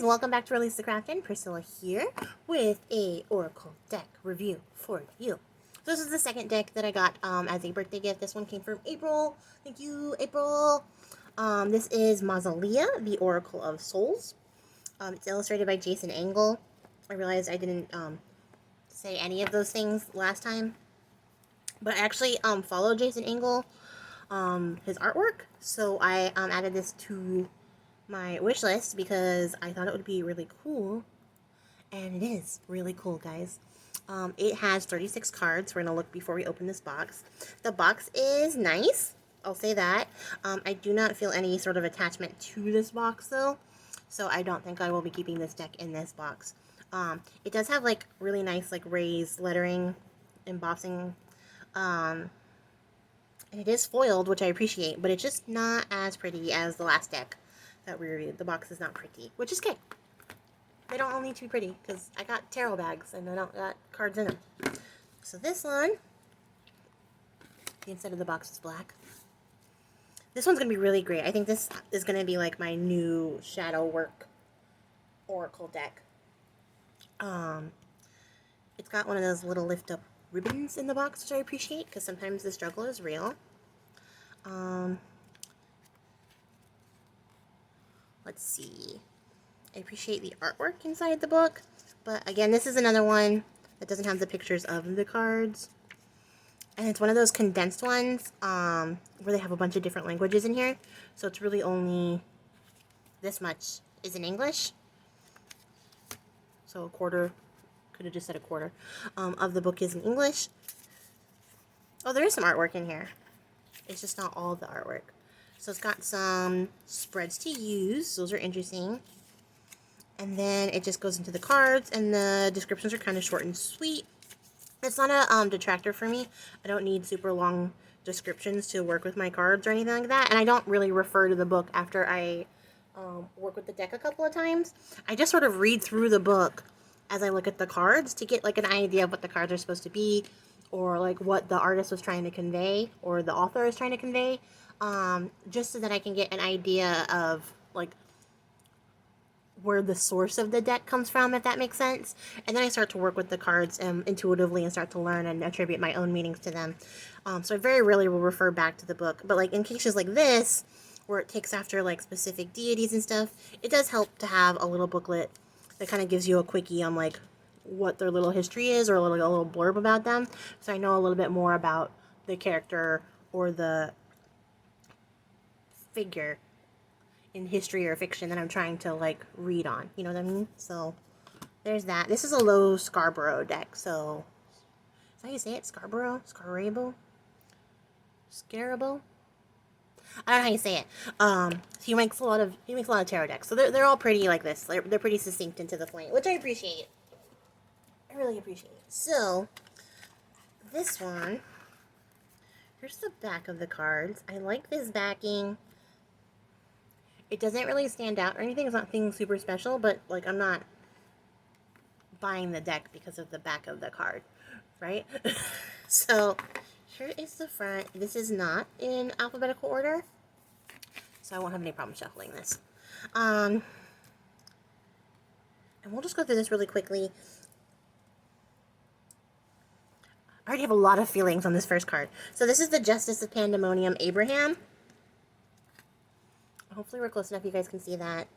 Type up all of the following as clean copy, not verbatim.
guys, welcome back to Release the Craftin. Priscilla here with a Oracle deck review for you. So this is the second deck that I got as a birthday gift. This one came from April. Thank you, April. This is Mausoleum, the Oracle of Souls. It's illustrated by Jason Engle. I realized I didn't say any of those things last time, but I actually follow Jason Engle, his artwork. So I added this to my wish list because I thought it would be really cool, and it is really cool, guys. It has 36 cards. We're gonna look before we open this box. The box is nice, I'll say that. I do not feel any sort of attachment to this box though, so I don't think I will be keeping this deck in this box. It does have like really nice like raised lettering, embossing, and it is foiled, which I appreciate, but it's just not as pretty as the last deck that we reviewed. The box is not pretty, which is okay. They don't all need to be pretty, because I got tarot bags and I don't got cards in them. So this one, the inside of the box is black. This one's going to be really great. I think this is going to be like my new shadow work oracle deck. It's got one of those little lift up ribbons in the box, which I appreciate, because sometimes the struggle is real. Let's see. I appreciate the artwork inside the book, but again, this is another one that doesn't have the pictures of the cards. And it's one of those condensed ones where they have a bunch of different languages in here. So it's really only this much is in English. So a quarter, could have just said a quarter, of the book is in English. Oh, there is some artwork in here. It's just not all the artwork. So it's got some spreads to use. Those are interesting. And then it just goes into the cards, and the descriptions are kind of short and sweet. It's not a detractor for me. I don't need super long descriptions to work with my cards or anything like that. And I don't really refer to the book after I work with the deck a couple of times. I just sort of read through the book as I look at the cards to get like an idea of what the cards are supposed to be, or like what the artist was trying to convey, or the author is trying to convey. Just so that I can get an idea of like where the source of the deck comes from, if that makes sense. And then I start to work with the cards intuitively and start to learn and attribute my own meanings to them. So I very rarely will refer back to the book. But like in cases like this, where it takes after like specific deities and stuff, it does help to have a little booklet that kind of gives you a quickie on like what their little history is, or a little blurb about them. So I know a little bit more about the character or the figure in history or fiction that I'm trying to like read on, you know what I mean? So there's that. This is a low Scarborough deck, so is that how you say it? Scarborough? Scarabo? Scarabo? I don't know how you say it. He makes a lot of tarot decks, so they're all pretty like this. They're pretty succinct and to the point, which I appreciate. I really appreciate it. So this one, here's the back of the cards. I like this backing. It doesn't really stand out or anything. It's not anything super special, but like I'm not buying the deck because of the back of the card, right? So here is the front. This is not in alphabetical order, so I won't have any problem shuffling this. And we'll just go through this really quickly. I already have a lot of feelings on this first card. So this is the Justice of Pandemonium, Abraham. Hopefully we're close enough you guys can see that.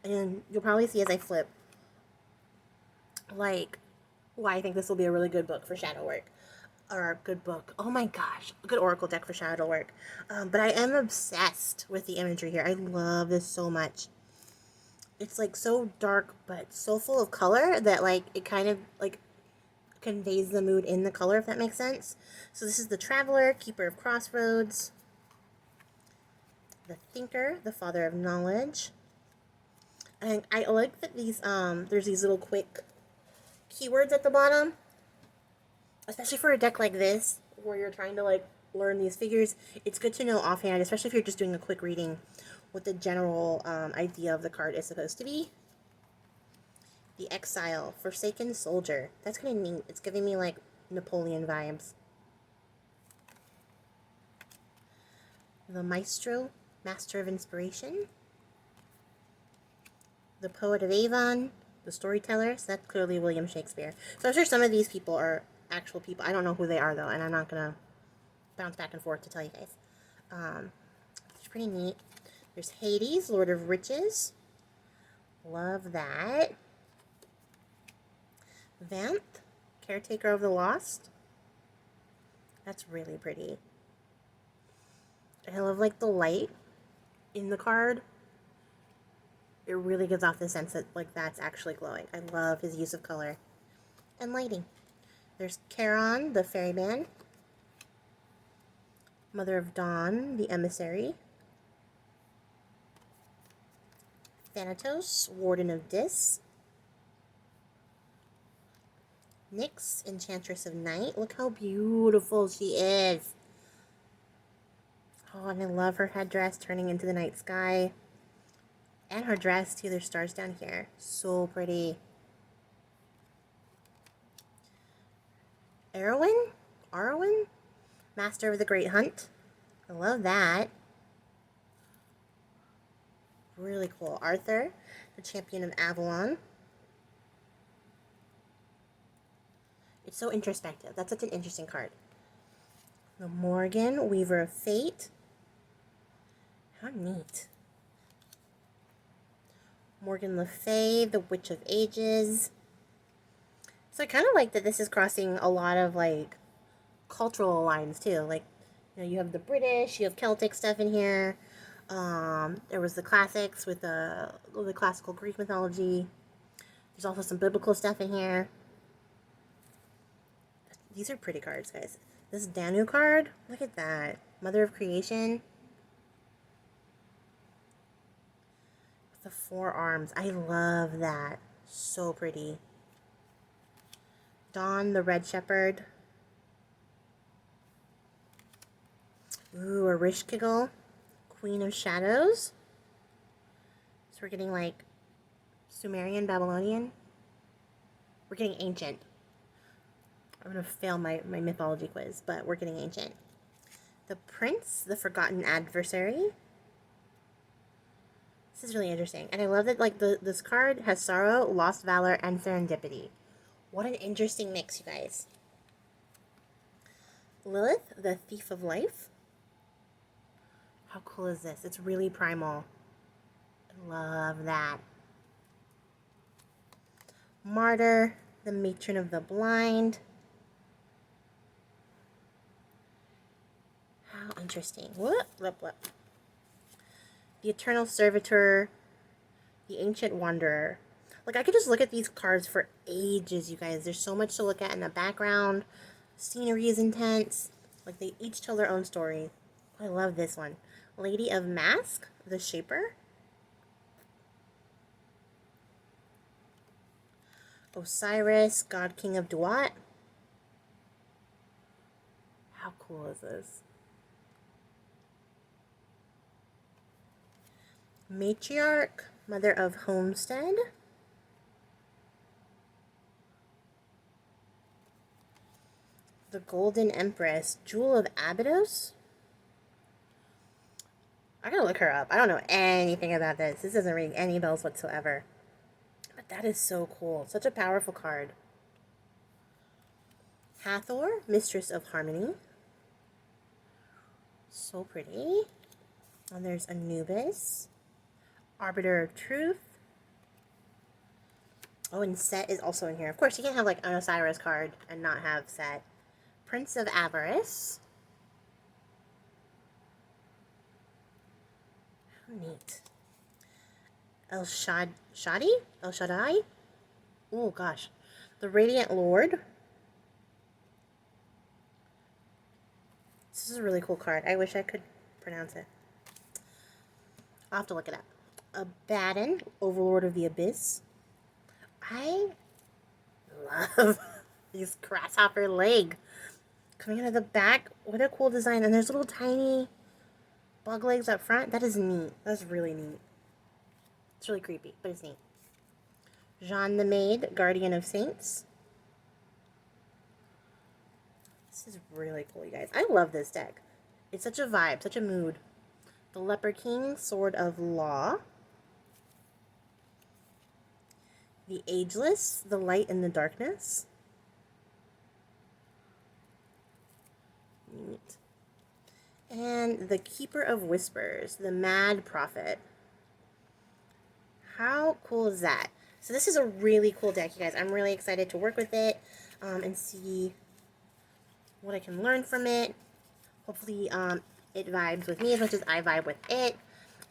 And you'll probably see as I flip, like, why I think this will be a really good book for shadow work. Or a good book. Oh my gosh. A good oracle deck for shadow work. But I am obsessed with the imagery here. I love this so much. It's like so dark, but so full of color that like it kind of like conveys the mood in the color, if that makes sense. So this is the Traveler, Keeper of Crossroads. The Thinker, the Father of Knowledge. And I like that these, there's these little quick keywords at the bottom. Especially for a deck like this, where you're trying to, like, learn these figures. It's good to know offhand, especially if you're just doing a quick reading, what the general idea of the card is supposed to be. The Exile, Forsaken Soldier. That's kind of neat. It's giving me, like, Napoleon vibes. The Maestro, Master of Inspiration. The Poet of Avon, the storyteller. So that's clearly William Shakespeare. So I'm sure some of these people are actual people. I don't know who they are though, and I'm not gonna bounce back and forth to tell you guys. It's pretty neat. There's Hades, Lord of Riches. Love that. Vanth, Caretaker of the Lost. That's really pretty. I love like the light in the card. It really gives off the sense that like that's actually glowing. I love his use of color and lighting. There's Charon, the ferryman. Mother of Dawn, the emissary. Thanatos, Warden of Dis. Nyx, Enchantress of Night. Look how beautiful she is. Oh, and I love her headdress turning into the night sky. And her dress, too. There's stars down here. So pretty. Arwen? Master of the Great Hunt. I love that. Really cool. Arthur, the Champion of Avalon. It's so introspective. That's such an interesting card. The Morgan, Weaver of Fate. How neat. Morgan Le Fay, the Witch of Ages. So I kind of like that this is crossing a lot of like cultural lines too. Like, you know, you have the British, you have Celtic stuff in here. There was the classics with the classical Greek mythology. There's also some biblical stuff in here. These are pretty cards, guys. This Danu card, look at that. Mother of Creation. The 4 arms. I love that. So pretty. Dawn, the Red Shepherd. Ooh, a Rishkigel, Queen of Shadows. So we're getting like Sumerian, Babylonian. We're getting ancient. I'm going to fail my mythology quiz, but we're getting ancient. The Prince, the Forgotten Adversary. This is really interesting. And I love that like this card has sorrow, lost valor, and serendipity. What an interesting mix, you guys. Lilith, the Thief of Life. How cool is this? It's really primal. I love that. Martyr, the Matron of the Blind. How interesting. What? The Eternal Servitor, the Ancient Wanderer. Like, I could just look at these cards for ages, you guys. There's so much to look at in the background. Scenery is intense. Like, they each tell their own story. I love this one. Lady of Mask, the Shaper. Osiris, God King of Duat. How cool is this? Matriarch, Mother of Homestead. The Golden Empress, Jewel of Abydos. I gotta look her up. I don't know anything about this. This doesn't ring any bells whatsoever. But that is so cool. Such a powerful card. Hathor, Mistress of Harmony. So pretty. And there's Anubis. Arbiter of Truth. Oh, and Set is also in here. Of course, you can't have like an Osiris card and not have Set. Prince of Avarice. How neat. El Shaddai? Oh gosh. The Radiant Lord. This is a really cool card. I wish I could pronounce it. I'll have to look it up. Abaddon, Overlord of the Abyss. I love this grasshopper leg coming out of the back. What a cool design. And there's little tiny bug legs up front. That is neat. That's really neat. It's really creepy, but it's neat. Jeanne the Maid, Guardian of Saints. This is really cool, you guys. I love this deck. It's such a vibe, such a mood. The Leper King, Sword of Law. the Ageless, the Light and the Darkness. Neat. And the Keeper of Whispers, the Mad Prophet. How cool is that? So this is a really cool deck, you guys. I'm really excited to work with it and see what I can learn from it. Hopefully it vibes with me as much as I vibe with it.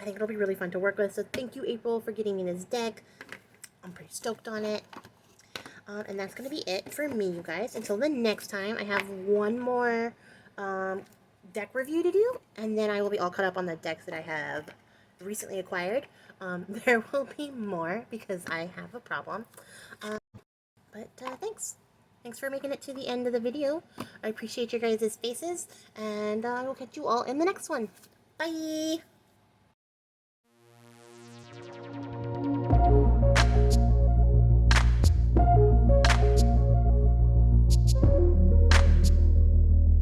I think it'll be really fun to work with. So thank you, April, for getting me this deck. I'm pretty stoked on it. And that's going to be it for me, you guys. Until the next time, I have one more deck review to do, and then I will be all caught up on the decks that I have recently acquired. There will be more because I have a problem. But thanks. Thanks for making it to the end of the video. I appreciate your guys' faces, and I will catch you all in the next one. Bye!